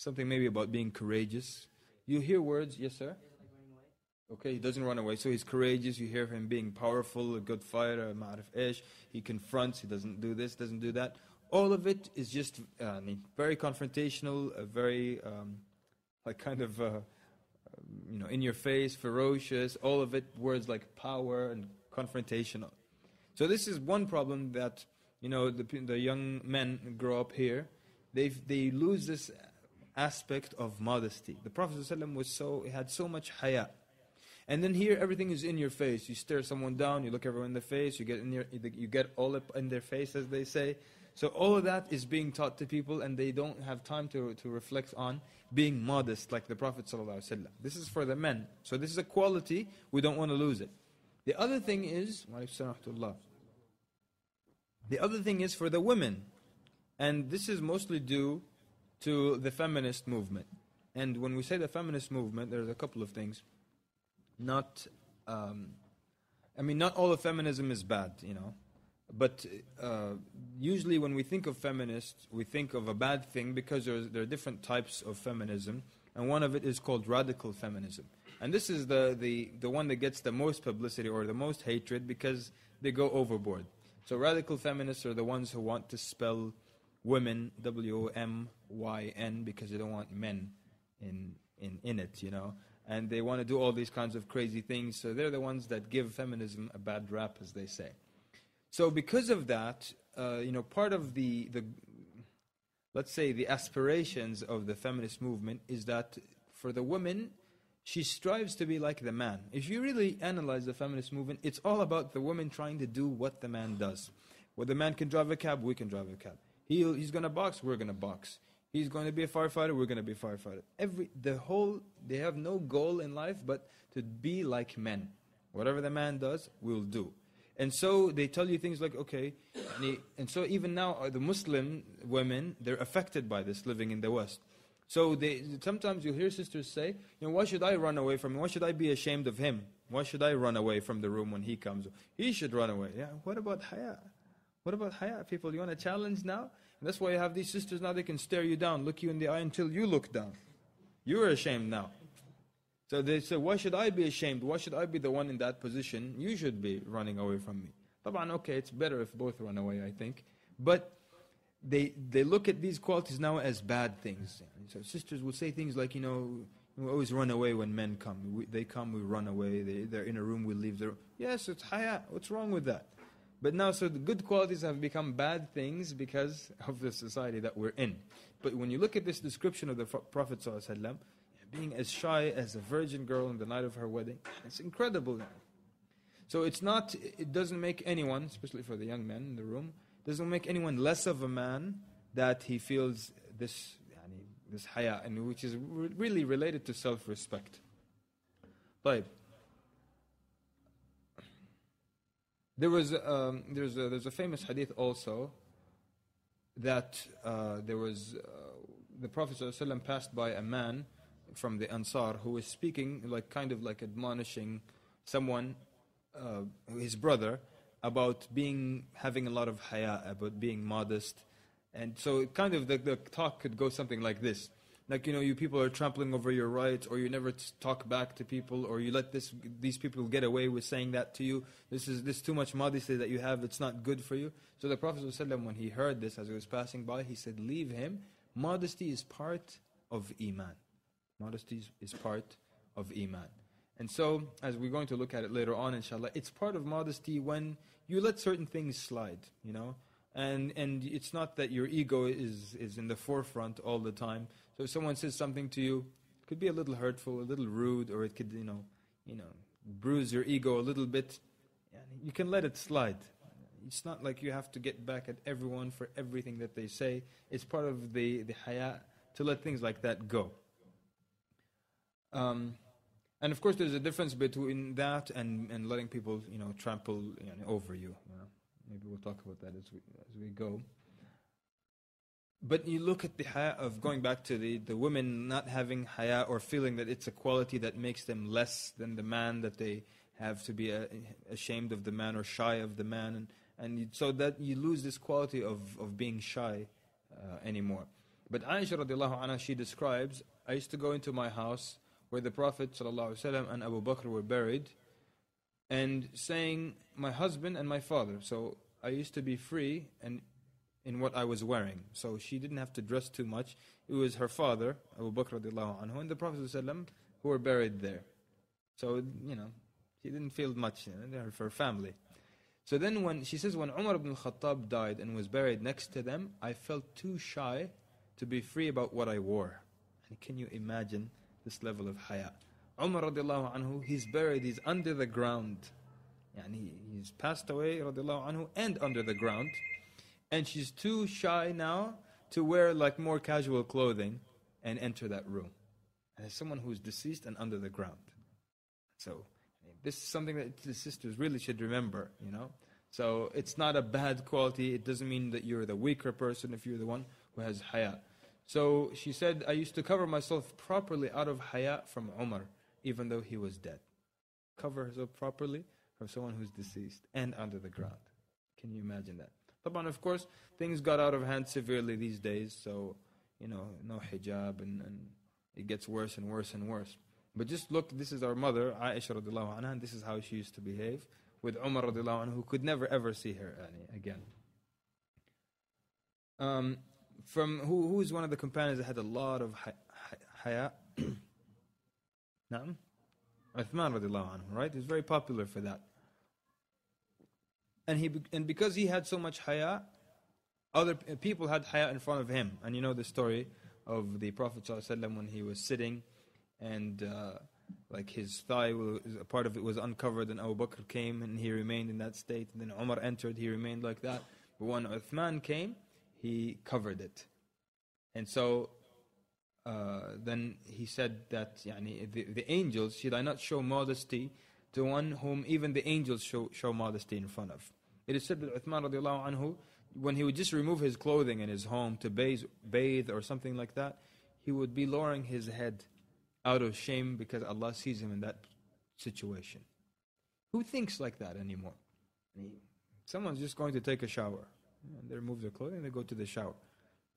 something maybe about being courageous. You hear words, yes sir? Okay, he doesn't run away, so he's courageous. You hear him being powerful, a good fighter, ma'arif ish. He confronts, he doesn't do this, doesn't do that. All of it is just very confrontational, very like kind of in your face, ferocious. All of it, words like power and confrontational. So this is one problem that the young men grow up here. They lose this aspect of modesty. The Prophet ﷺ had so much haya. And then here everything is in your face. You stare someone down, you look everyone in the face, you get all up in their face, as they say. So all of that is being taught to people, and they don't have time to reflect on being modest like the Prophet ﷺ. This is for the men. So this is a quality, we don't want to lose it. The other thing is for the women. And this is mostly due to the feminist movement. And when we say the feminist movement, there's a couple of things. Not all of feminism is bad, but usually when we think of feminists, we think of a bad thing because there are different types of feminism, and one of it is called radical feminism. And this is the one that gets the most publicity or the most hatred because they go overboard. So radical feminists are the ones who want to spell women, W-O-M-Y-N, because they don't want men in it, And they want to do all these kinds of crazy things. So they're the ones that give feminism a bad rap, as they say. So because of that, part of the let's say the aspirations of the feminist movement is that for the woman, she strives to be like the man. If you really analyze the feminist movement, it's all about the woman trying to do what the man does. Well, the man can drive a cab, we can drive a cab. He's going to box, we're going to box. He's going to be a firefighter, we're going to be a firefighter. They have no goal in life but to be like men. Whatever the man does, we'll do. And so they tell you things like, okay, and so even now the Muslim women, they're affected by this living in the West. So sometimes you'll hear sisters say, why should I run away from him? Why should I be ashamed of him? Why should I run away from the room when he comes? He should run away. Yeah. What about Haaya? What about Haaya, people? You want a challenge now? And that's why you have these sisters now, they can stare you down, look you in the eye until you look down. You're ashamed now. So they say, why should I be ashamed? Why should I be the one in that position? You should be running away from me. Taban, okay, it's better if both run away, I think. But they look at these qualities now as bad things. So sisters will say things like, we always run away when men come. They come, we run away. They're in a room, we leave the room. Yes, it's Haaya. What's wrong with that? But now, so the good qualities have become bad things because of the society that we're in. But when you look at this description of the Prophet ﷺ, being as shy as a virgin girl on the night of her wedding, it's incredible. So it doesn't make anyone, especially for the young men in the room, doesn't make anyone less of a man that he feels this haya, and which is really related to self-respect. طيب. There's a famous hadith also that the Prophet ﷺ passed by a man from the Ansar who was speaking kind of like admonishing someone, his brother, about having a lot of haya, about being modest. And so kind of the talk could go something like this. Like, you people are trampling over your rights, or you never talk back to people, or you let these people get away with saying that to you. This too much modesty that you have, it's not good for you. So the Prophet ﷺ, when he heard this as he was passing by, he said, leave him. Modesty is part of Iman. Modesty is part of Iman. And so, as we're going to look at it later on, inshallah, it's part of modesty when you let certain things slide, And it's not that your ego is in the forefront all the time. So if someone says something to you, it could be a little hurtful, a little rude, or it could, bruise your ego a little bit. You can let it slide. It's not like you have to get back at everyone for everything that they say. It's part of the haya to let things like that go. And of course, there's a difference between that and letting people, trample over you. Maybe we'll talk about that as we go. But you look at the haya of going back to the women not having haya, or feeling that it's a quality that makes them less than the man, that they have to be ashamed of the man or shy of the man, and so that you lose this quality of being shy anymore. But Aisha radiallahu anha, she describes, I used to go into my house where the Prophet ﷺ and Abu Bakr were buried, and saying, my husband and my father. So I used to be free and in what I was wearing. So she didn't have to dress too much. It was her father, Abu Bakr radiallahu anhu, and the Prophet ﷺ who were buried there. So, she didn't feel much, they're her family. So then when she says, when Umar ibn al-Khattab died and was buried next to them, I felt too shy to be free about what I wore. And can you imagine this level of haya? Umar radiallahu anhu, he's buried, he's under the ground. He's passed away radiallahu anhu and under the ground. And she's too shy now to wear like more casual clothing and enter that room. And as someone who's deceased and under the ground. So this is something that the sisters really should remember, So it's not a bad quality. It doesn't mean that you're the weaker person if you're the one who has haya. So she said, I used to cover myself properly out of haya from Umar, even though he was dead. Cover herself properly from someone who's deceased and under the ground. Can you imagine that? But of course, things got out of hand severely these days, so, no hijab, and it gets worse and worse and worse. But just look, this is our mother, Aisha radiallahu anha, and this is how she used to behave with Umar radiallahu anhu, who could never ever see her again. From who is one of the companions that had a lot of haya? Naam? Uthman radiallahu anhu, right? He's very popular for that. And because he had so much haya, other people had haya in front of him. And you know the story of the Prophet ﷺ when he was sitting and like his thigh, a part of it was uncovered, and Abu Bakr came and he remained in that state. And then Umar entered, he remained like that. But when Uthman came, he covered it. And so then he said that the angels, should I not show modesty to one whom even the angels show modesty in front of? It is said that Uthman radiallahu anhu, when he would just remove his clothing in his home to bathe or something like that, he would be lowering his head out of shame because Allah sees him in that situation. Who thinks like that anymore? Someone's just going to take a shower. And they remove their clothing and they go to the shower.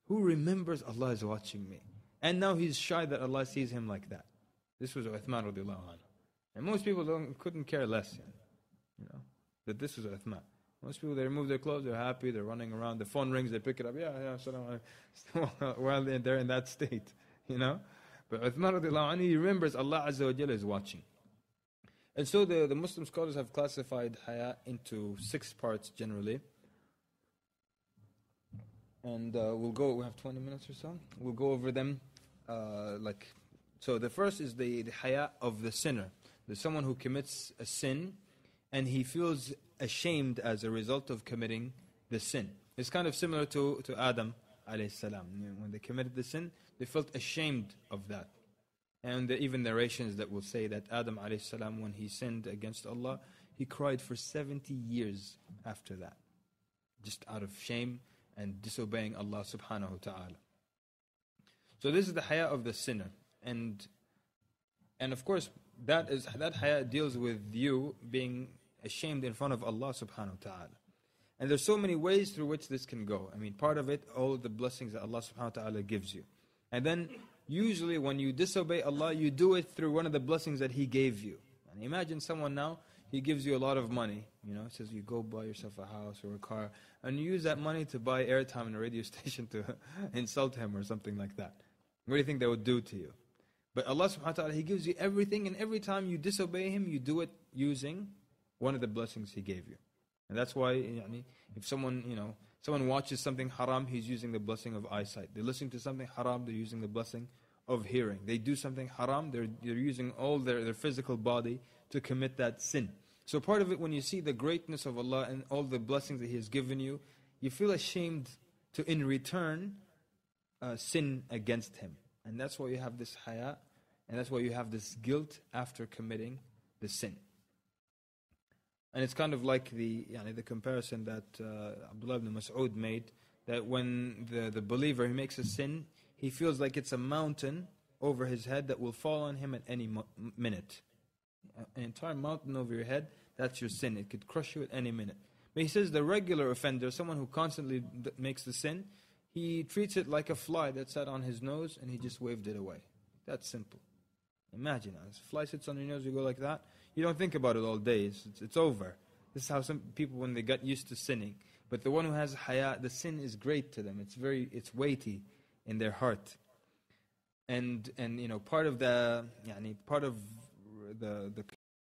Who remembers Allah is watching me? And now he's shy that Allah sees him like that. This was Uthman radiallahu anhu. And most people couldn't care less, that this was Uthman. Most people, they remove their clothes, they're happy, they're running around, the phone rings, they pick it up, salam alaikum, while they're in that state, But Uthman radiallahu anhu, he remembers Allah Azza wa Jalla is watching. And so the Muslim scholars have classified haya into 6 parts generally. And we have 20 minutes or so. We'll go over them. So the first is the haya of the sinner. There's someone who commits a sin and he feels ashamed as a result of committing the sin. It's kind of similar to Adam alayhi salam. When they committed the sin, they felt ashamed of that. And even narrations that will say that Adam alayhi salam, when he sinned against Allah, he cried for 70 years after that, just out of shame and disobeying Allah subhanahu wa ta'ala. So this is the haya of the sinner. And of course, that haya deals with you being ashamed in front of Allah subhanahu wa ta'ala. And there's so many ways through which this can go. Part of it, all of the blessings that Allah subhanahu wa ta'ala gives you. And then, usually when you disobey Allah, you do it through one of the blessings that He gave you. And imagine someone now, he gives you a lot of money, says you go buy yourself a house or a car, and you use that money to buy airtime in a radio station to insult him or something like that. What do you think that would do to you? But Allah subhanahu wa ta'ala, He gives you everything, and every time you disobey Him, you do it using one of the blessings He gave you. And that's why, if someone watches something haram, he's using the blessing of eyesight. They listen to something haram, they're using the blessing of hearing. They do something haram, they're using all their physical body to commit that sin. So part of it, when you see the greatness of Allah and all the blessings that He has given you, you feel ashamed to, in return, sin against Him. And that's why you have this haya, and that's why you have this guilt after committing the sin. And it's kind of like the comparison that Abdullah ibn Mas'ud made, that when the believer, he makes a sin, he feels like it's a mountain over his head that will fall on him at any minute. An entire mountain over your head, that's your sin. It could crush you at any minute. But he says the regular offender, someone who constantly makes the sin, he treats it like a fly that sat on his nose and he just waved it away. That's simple. Imagine, as a fly sits on your nose, you go like that. You don't think about it all day. It's over. This is how some people, when they get used to sinning. But the one who has haya, the sin is great to them. It's weighty in their heart. And part of the